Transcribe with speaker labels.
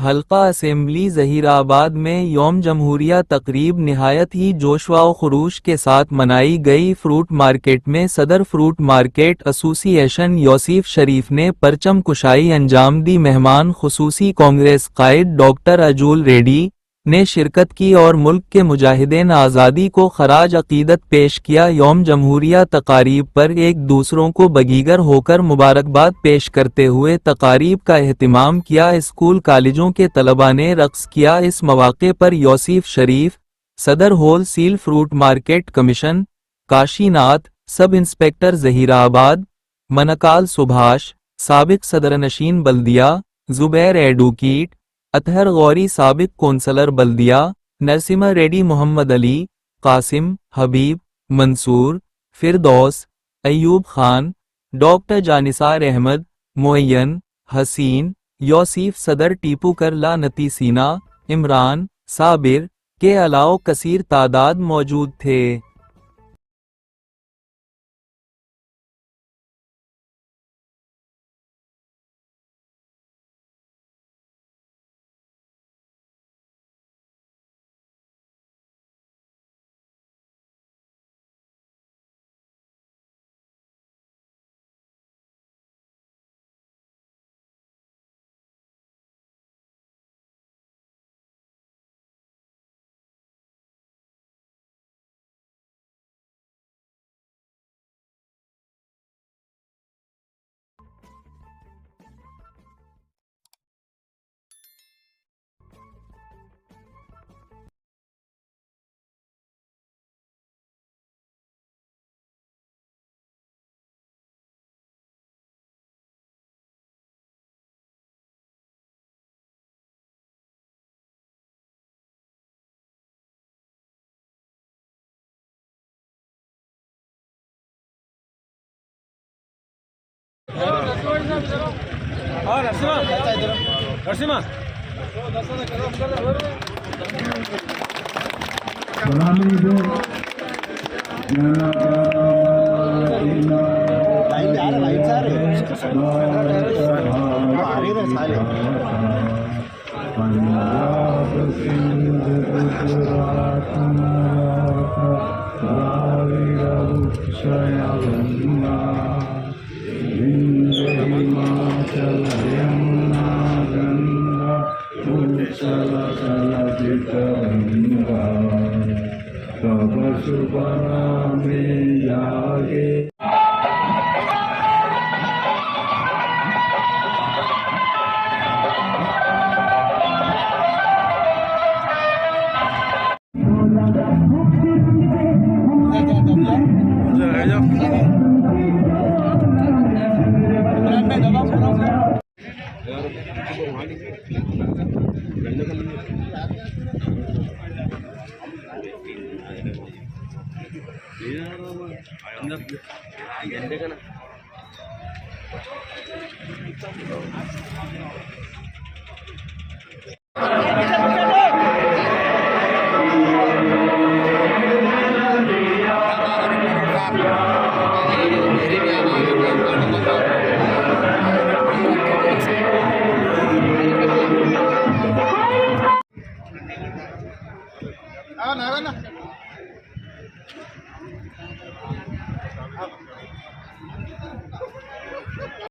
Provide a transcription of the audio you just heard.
Speaker 1: हल्का असेंबली ज़हीराबाद में यौम जमहूरिया तकरीब निहायत ही जोश व खरूश के साथ मनाई गई। फ्रूट मार्केट में सदर फ्रूट मार्केट एसोसिएशन यौसीफ शरीफ ने परचम कुशाई अंजाम दी। मेहमान खुसूसी कांग्रेस कायद डॉक्टर अजूल रेड्डी ने शिरकत की और मुल्क के मुजाहिदीन आज़ादी को खराज अकीदत पेश किया। यौम जमहूरिया तकारीब पर एक दूसरों को बगीगर होकर मुबारकबाद पेश करते हुए तकारीब का एहतिमाम किया। स्कूल कॉलेजों के तलबा ने रक्स किया। इस मौके पर यौसीफ शरीफ, सदर wholesale fruit market commission Kashinath, sub inspector Zaheerabad मनकाल सुभाष, साबिक सदरनशीन बल्दिया जुबैर एडवोकेट अतहर गौरी, साबिक कौंसलर बल्दिया नरसिमा रेड्डी, मोहम्मद अली, कासिम, हबीब, मंसूर, फिरदौस, अयूब खान, डॉक्टर जानिसार अहमद, मुअय्यन, हसीन, यौसीफ सदर, टीपू करला, नतीसीना, इमरान, साबिर के अलावा कसीर तादाद मौजूद थे।